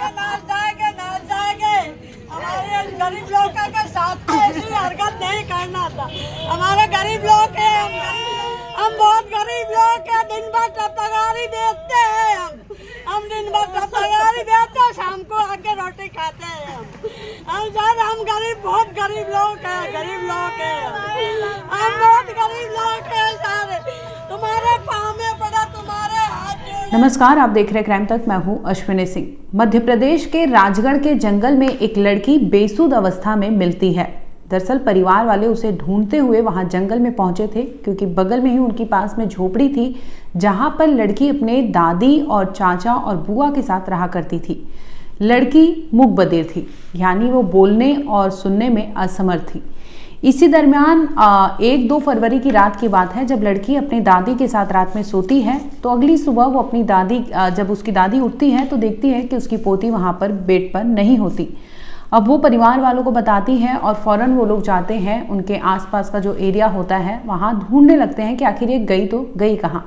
हमारे गरीब लोगों के साथ में ऐसी हरकत नहीं करना था। हमारे गरीब लोग हैं, हम बहुत गरीब लोग हैं, दिन भर टपगारी बेचते हैं। हम दिन भर टपगारी बेचते हैं, शाम को आके रोटी खाते हैं। हम सर हम गरीब, बहुत गरीब लोग हैं, गरीब लोग हैं, हम बहुत गरीब लोग हैं सर। तुम्हारे पाँव में पड़ा, तुम्हारे हाथ जोड़े। नमस्कार, आप देख रहे हैं क्राइम तक। मैं हूं अश्विनी सिंह। मध्य प्रदेश के राजगढ़ के जंगल में एक लड़की बेसुध अवस्था में मिलती है। दरअसल परिवार वाले उसे ढूंढते हुए वहां जंगल में पहुंचे थे, क्योंकि बगल में ही उनके पास में झोपड़ी थी, जहां पर लड़की अपने दादी और चाचा और बुआ के साथ रहा करती थी। लड़की मूक बधिर थी, यानी वो बोलने और सुनने में असमर्थ थी। इसी दरमियान 1-2 फरवरी की रात की बात है, जब लड़की अपनी दादी के साथ रात में सोती है, तो अगली सुबह वो अपनी दादी जब उसकी दादी उठती है तो देखती है कि उसकी पोती वहाँ पर बेड पर नहीं होती। अब वो परिवार वालों को बताती है और फौरन वो लोग जाते हैं, उनके आसपास का जो एरिया होता है वहाँ ढूंढने लगते हैं कि आखिर ये गई तो गई कहाँ।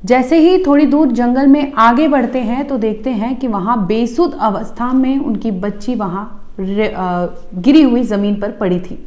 जैसे ही थोड़ी दूर जंगल में आगे बढ़ते हैं तो देखते हैं कि वहाँ बेसुध अवस्था में उनकी बच्ची वहाँ गिरी हुई ज़मीन पर पड़ी थी।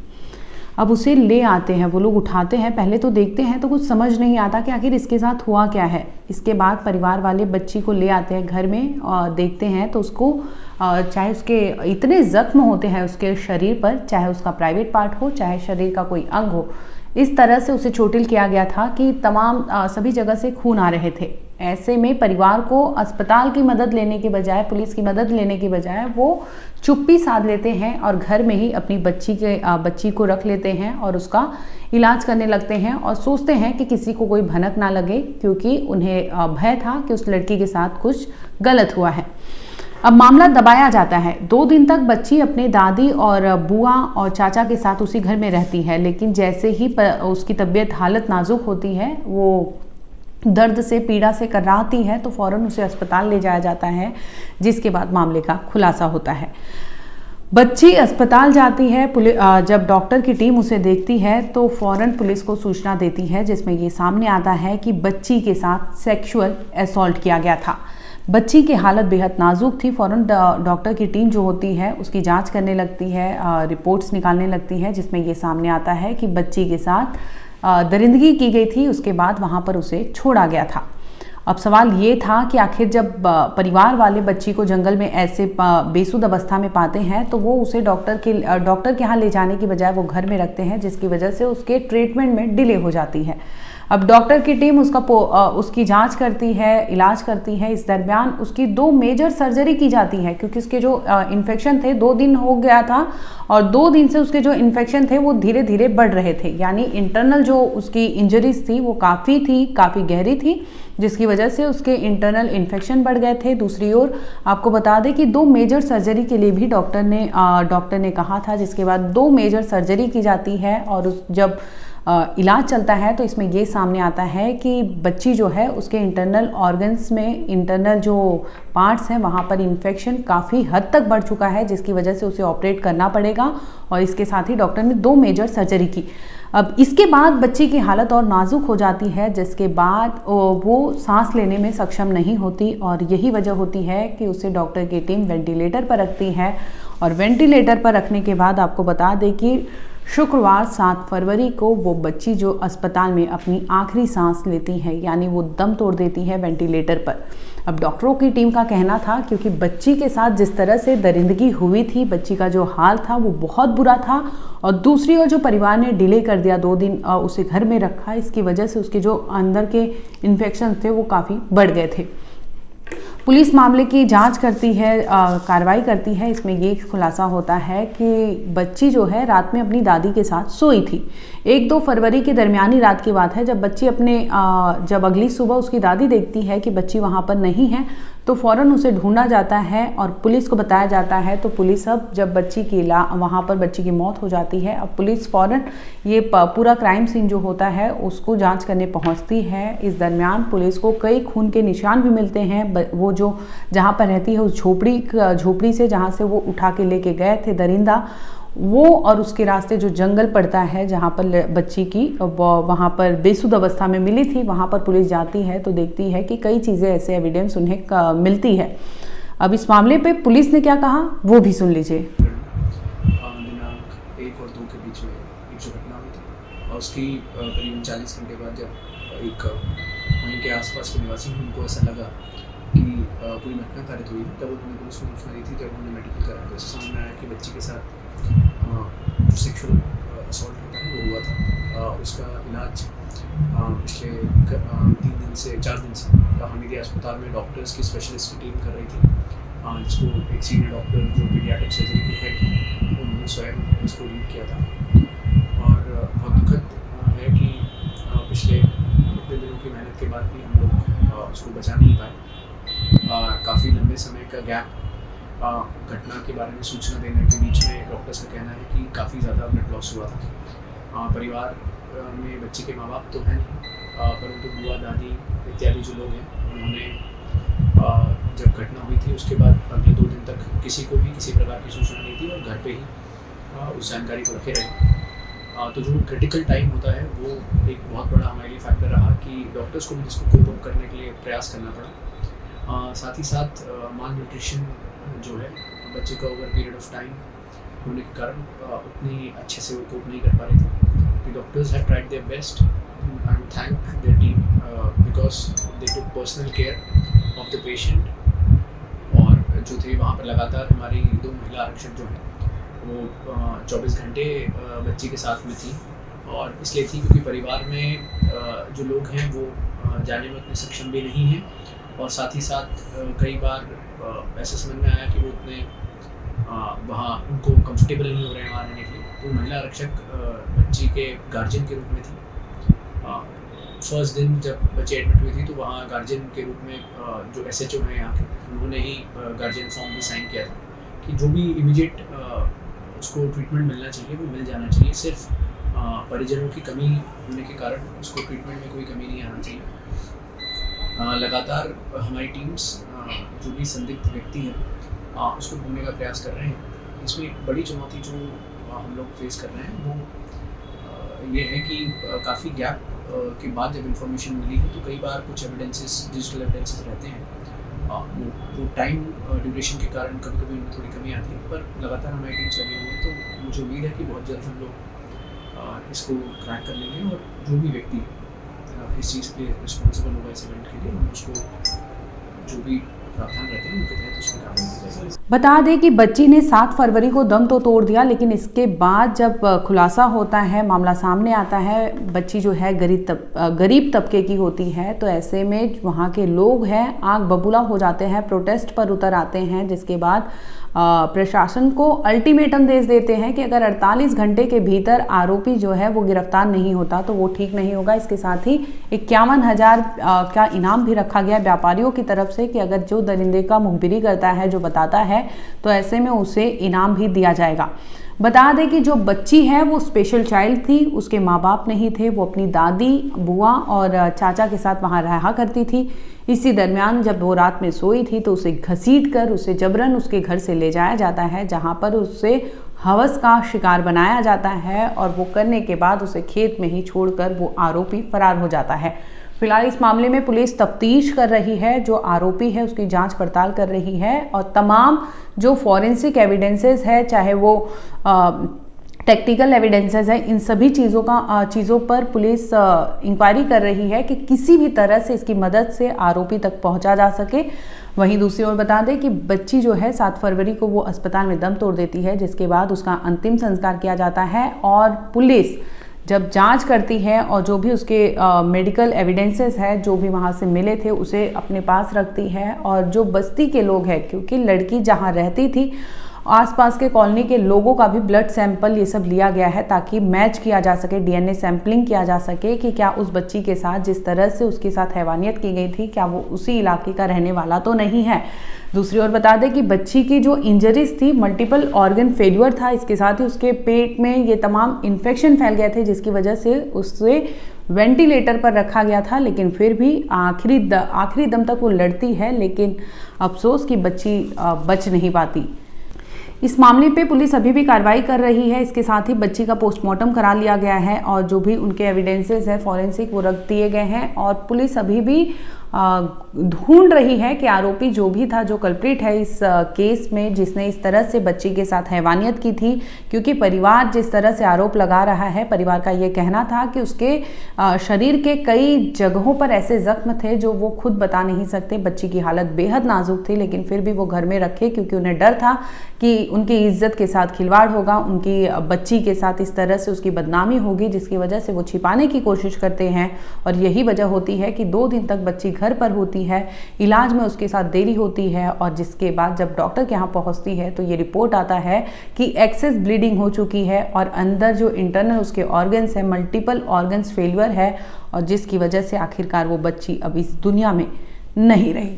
अब उसे ले आते हैं, वो लोग उठाते हैं। पहले तो देखते हैं तो कुछ समझ नहीं आता कि आखिर इसके साथ हुआ क्या है। इसके बाद परिवार वाले बच्ची को ले आते हैं घर में और देखते हैं तो उसको चाहे उसके इतने जख्म होते हैं उसके शरीर पर, चाहे उसका प्राइवेट पार्ट हो, चाहे शरीर का कोई अंग हो, इस तरह से उसे चोटिल किया गया था कि तमाम सभी जगह से खून आ रहे थे। ऐसे में परिवार को अस्पताल की मदद लेने के बजाय, पुलिस की मदद लेने के बजाय वो चुप्पी साध लेते हैं और घर में ही अपनी बच्ची को रख लेते हैं और उसका इलाज करने लगते हैं और सोचते हैं कि किसी को कोई भनक ना लगे, क्योंकि उन्हें भय था कि उस लड़की के साथ कुछ गलत हुआ है। अब मामला दबाया जाता है। 2 दिन तक बच्ची अपने दादी और बुआ और चाचा के साथ उसी घर में रहती है, लेकिन जैसे ही उसकी तबीयत हालत नाजुक होती है, वो दर्द से पीड़ा से कर्राती है, तो फौरन उसे अस्पताल ले जाया जाता है, जिसके बाद मामले का खुलासा होता है। बच्ची अस्पताल जाती है। जब डॉक्टर की टीम उसे देखती है तो फौरन पुलिस को सूचना देती है, जिसमें ये सामने आता है कि बच्ची के साथ सेक्सुअल असॉल्ट किया गया था। बच्ची की हालत बेहद नाजुक थी। फौरन डॉक्टर की टीम जो होती है उसकी जांच करने लगती है, रिपोर्ट्स निकालने लगती है, जिसमें ये सामने आता है कि बच्ची के साथ दरिंदगी की गई थी। उसके बाद वहाँ पर उसे छोड़ा गया था। अब सवाल ये था कि आखिर जब परिवार वाले बच्ची को जंगल में ऐसे बेसुध अवस्था में पाते हैं तो वो उसे डॉक्टर के यहाँ ले जाने की बजाय वो घर में रखते हैं, जिसकी वजह से उसके ट्रीटमेंट में डिले हो जाती है। अब डॉक्टर की टीम उसकी जांच करती है, इलाज करती है। इस दरमियान उसकी 2 मेजर सर्जरी की जाती है, क्योंकि उसके जो इन्फेक्शन थे 2 दिन हो गया था और 2 दिन से उसके जो इन्फेक्शन थे वो धीरे धीरे बढ़ रहे थे, यानी इंटरनल जो उसकी इंजरीज थी वो काफ़ी गहरी थी, जिसकी वजह से उसके इंटरनल इन्फेक्शन बढ़ गए थे। दूसरी ओर आपको बता दें कि 2 मेजर सर्जरी के लिए भी डॉक्टर ने कहा था, जिसके बाद 2 मेजर सर्जरी की जाती है। और जब इलाज चलता है तो इसमें ये सामने आता है कि बच्ची जो है उसके इंटरनल ऑर्गन्स में, इंटरनल जो पार्ट्स हैं वहाँ पर इन्फेक्शन काफ़ी हद तक बढ़ चुका है, जिसकी वजह से उसे ऑपरेट करना पड़ेगा। और इसके साथ ही डॉक्टर ने 2 मेजर सर्जरी की। अब इसके बाद बच्ची की हालत और नाजुक हो जाती है, जिसके बाद वो सांस लेने में सक्षम नहीं होती और यही वजह होती है कि उसे डॉक्टर की टीम वेंटिलेटर पर रखती है। और वेंटिलेटर पर रखने के बाद आपको बता दें कि शुक्रवार 7 फरवरी को वो बच्ची जो अस्पताल में अपनी आखिरी सांस लेती है, यानी वो दम तोड़ देती है वेंटिलेटर पर। अब डॉक्टरों की टीम का कहना था, क्योंकि बच्ची के साथ जिस तरह से दरिंदगी हुई थी, बच्ची का जो हाल था वो बहुत बुरा था, और दूसरी ओर जो परिवार ने डिले कर दिया, 2 दिन उसे घर में रखा, इसकी वजह से उसके जो अंदर के इन्फेक्शन थे वो काफ़ी बढ़ गए थे। पुलिस मामले की जांच करती है, कार्रवाई करती है। इसमें ये खुलासा होता है कि बच्ची जो है रात में अपनी दादी के साथ सोई थी। 1-2 फरवरी की दरमियानी रात की बात है, जब बच्ची जब अगली सुबह उसकी दादी देखती है कि बच्ची वहाँ पर नहीं है, तो फ़ौरन उसे ढूंढा जाता है और पुलिस को बताया जाता है। तो पुलिस अब जब वहाँ पर बच्ची की मौत हो जाती है, अब पुलिस फ़ौरन ये पूरा क्राइम सीन जो होता है उसको जांच करने पहुंचती है। इस दरमियान पुलिस को कई खून के निशान भी मिलते हैं। वो जो जहाँ पर रहती है उस झोपड़ी से जहाँ से वो उठा के लेके गए थे दरिंदा, वो और उसके रास्ते जो जंगल पड़ता है जहाँ पर बच्ची की वहाँ पर बेसुध अवस्था में मिली थी, वहाँ पर पुलिस जाती है तो देखती है कि कई चीज़ें ऐसे एविडेंस उन्हें मिलती है। अब इस मामले पे पुलिस ने क्या कहा वो भी सुन लीजिए। दिनांक 1 और 2 के बीच में एक जो घटना हुई थी और उसकी करीबन 40 घंटे बाद जब एक वहीं के आसपास के निवासी हैं उनको ऐसा लगा कि कोई घटना कारित हुई, तब उन्होंने पुलिस को सूचना दी थी। जब उन्होंने मेडिकल कराया तो ऐसा सामने आया कि बच्ची के साथ जो सेक्सुअल असॉल्ट होता है वो हुआ था। उसका इलाज पिछले 4 दिन से हमीदिया अस्पताल में डॉक्टर्स की स्पेशलिस्ट की टीम कर रही थी, जिसको एक सीनियर डॉक्टर जो पीडियाट्रिक सर्जरी के हेड हैं उन्होंने स्वयं इसको लीड किया था। और बहुत दुखद है कि पिछले इतने दिनों की मेहनत के बाद भी हम लोग उसको बचा नहीं पाए। काफ़ी लंबे समय का गैप घटना के बारे में सूचना देने के बीच में डॉक्टर्स का कहना है कि काफ़ी ज़्यादा ब्लड लॉस हुआ था। परिवार में बच्चे के माँ बाप तो हैं नहीं, परंतु बुआ दादी इत्यादि जो लोग हैं उन्होंने जब घटना हुई थी उसके बाद अगले 2 दिन तक किसी को भी किसी प्रकार की सूचना नहीं दी और घर पे ही उस जानकारी को रखे रहे। तो जो क्रिटिकल टाइम होता है वो एक बहुत बड़ा हमारे लिए फैक्टर रहा कि डॉक्टर्स को भी जिसको कोप अप करने के लिए प्रयास करना पड़ा। साथ ही साथ माल न्यूट्रिशन जो है बच्चे का ओवर पीरियड ऑफ टाइम होने के कारण उतनी अच्छे से वो कोप नहीं कर पा रहे थे। The doctors have tried their best and thank their team because they took personal care of the patient। और जो थे वहाँ पर लगातार हमारी 2 महिला आरक्षक जो हैं वो 24 घंटे बच्ची के साथ में थी। और इसलिए थी क्योंकि परिवार में जो लोग हैं वो जाने में उतने सक्षम भी नहीं हैं और साथ ही साथ कई बार ऐसा समझ में आया कि वो उतने वहाँ उनको कंफर्टेबल नहीं हो रहे हैं वहाँ रहने के लिए। तो महिला आरक्षक बच्ची के गार्जियन के रूप में थी। फर्स्ट दिन जब बच्ची एडमिट हुई थी तो वहाँ गार्जियन के रूप में जो SHO हैं यहाँ के उन्होंने ही गार्जियन फॉर्म भी साइन किया था कि जो भी इमीडिएट उसको ट्रीटमेंट मिलना चाहिए वो मिल जाना चाहिए। सिर्फ परिजनों की कमी होने के कारण उसको ट्रीटमेंट में कोई कमी नहीं आना चाहिए। लगातार हमारी टीम्स जो भी संदिग्ध व्यक्ति हैं उसको ढूंढने का प्रयास कर रहे हैं। इसमें एक बड़ी चुनौती जो हम लोग फेस कर रहे हैं वो ये है कि काफ़ी गैप के बाद जब इन्फॉर्मेशन मिली है तो कई बार कुछ एविडेंसेस डिजिटल एविडेंसेस रहते हैं वो टाइम ड्यूरेशन के कारण कभी कभी उनमें थोड़ी कमी आती है, पर लगातार हमारी टीम्स लगी हुई है। तो मुझे उम्मीद है कि बहुत जल्द हम लोग इसको क्रैक कर लेंगे और जो भी व्यक्ति इस चीज़ के रिस्पॉन्सिबल होगा इस इवेंट के लिए हम उसको जो भी प्रावधान रहते हैं उनके तहत उसमें कार्रवाई की जाएगी। बता दें कि बच्ची ने 7 फरवरी को दम तो तोड़ दिया, लेकिन इसके बाद जब खुलासा होता है, मामला सामने आता है, बच्ची जो है गरीब तबके की होती है, तो ऐसे में वहाँ के लोग हैं आग बबूला हो जाते हैं, प्रोटेस्ट पर उतर आते हैं, जिसके बाद प्रशासन को अल्टीमेटम दे देते हैं कि अगर 48 घंटे के भीतर आरोपी जो है वो गिरफ्तार नहीं होता तो वो ठीक नहीं होगा। इसके साथ ही 51,000 का इनाम भी रखा गया व्यापारियों की तरफ से कि अगर जो दरिंदे का मुखबिरी करता है, जो बताता है, तो ऐसे में उसे इनाम भी दिया जाएगा। बता दें कि जो बच्ची है वो स्पेशल चाइल्ड थी, उसके माँ बाप नहीं थे, वो अपनी दादी, बुआ और चाचा के साथ वहाँ रहा करती थी। इसी दरमियान जब वो रात में सोई थी तो उसे घसीट कर उसे जबरन उसके घर से ले जाया जाता है, जहाँ पर उसे हवस का शिकार बनाया जाता है और वो करने के बाद उसे खेत में ही छोड़कर वो आरोपी फरार हो जाता है। फिलहाल इस मामले में पुलिस तफ्तीश कर रही है, जो आरोपी है उसकी जांच पड़ताल कर रही है और तमाम जो फॉरेंसिक एविडेंसेस है, चाहे वो टेक्निकल एविडेंसेस है, इन सभी चीज़ों पर पुलिस इंक्वायरी कर रही है कि किसी भी तरह से इसकी मदद से आरोपी तक पहुंचा जा सके। वहीं दूसरी ओर बता दें कि बच्ची जो है 7 फरवरी को वो अस्पताल में दम तोड़ देती है, जिसके बाद उसका अंतिम संस्कार किया जाता है और पुलिस जब जांच करती है और जो भी उसके मेडिकल एविडेंसेस है, जो भी वहाँ से मिले थे, उसे अपने पास रखती है। और जो बस्ती के लोग हैं, क्योंकि लड़की जहाँ रहती थी आसपास के कॉलोनी के लोगों का भी ब्लड सैंपल ये सब लिया गया है ताकि मैच किया जा सके, डीएनए सैंपलिंग किया जा सके कि क्या उस बच्ची के साथ जिस तरह से उसके साथ हैवानियत की गई थी, क्या वो उसी इलाके का रहने वाला तो नहीं है। दूसरी ओर बता दें कि बच्ची की जो इंजरीज थी, मल्टीपल ऑर्गन फेलियर था, इसके साथ ही उसके पेट में ये तमाम इन्फेक्शन फैल गए थे, जिसकी वजह से उससे वेंटिलेटर पर रखा गया था। लेकिन फिर भी आखिरी दम तक वो लड़ती है, लेकिन अफसोस कि बच्ची बच नहीं पाती। इस मामले पे पुलिस अभी भी कार्रवाई कर रही है। इसके साथ ही बच्ची का पोस्टमार्टम करा लिया गया है और जो भी उनके एविडेंसेस है फॉरेंसिक वो रख दिए गए हैं और पुलिस अभी भी ढूंढ रही है कि आरोपी जो भी था, जो कल्प्रिट है इस केस में, जिसने इस तरह से बच्ची के साथ हैवानियत की थी। क्योंकि परिवार जिस तरह से आरोप लगा रहा है, परिवार का ये कहना था कि उसके शरीर के कई जगहों पर ऐसे जख्म थे जो वो खुद बता नहीं सकते। बच्ची की हालत बेहद नाजुक थी, लेकिन फिर भी वो घर में रखे क्योंकि उन्हें डर था कि उनकी इज्जत के साथ खिलवाड़ होगा, उनकी बच्ची के साथ इस तरह से उसकी बदनामी होगी, जिसकी वजह से वो छिपाने की कोशिश करते हैं। और यही वजह होती है कि 2 दिन तक बच्ची घर पर होती है, इलाज में उसके साथ देरी होती है, और जिसके बाद जब डॉक्टर के यहाँ पहुँचती है तो ये रिपोर्ट आता है कि एक्सेस ब्लीडिंग हो चुकी है और अंदर जो इंटरनल उसके ऑर्गन्स है, मल्टीपल ऑर्गन्स फेलियर है, और जिसकी वजह से आखिरकार वो बच्ची अब इस दुनिया में नहीं रही।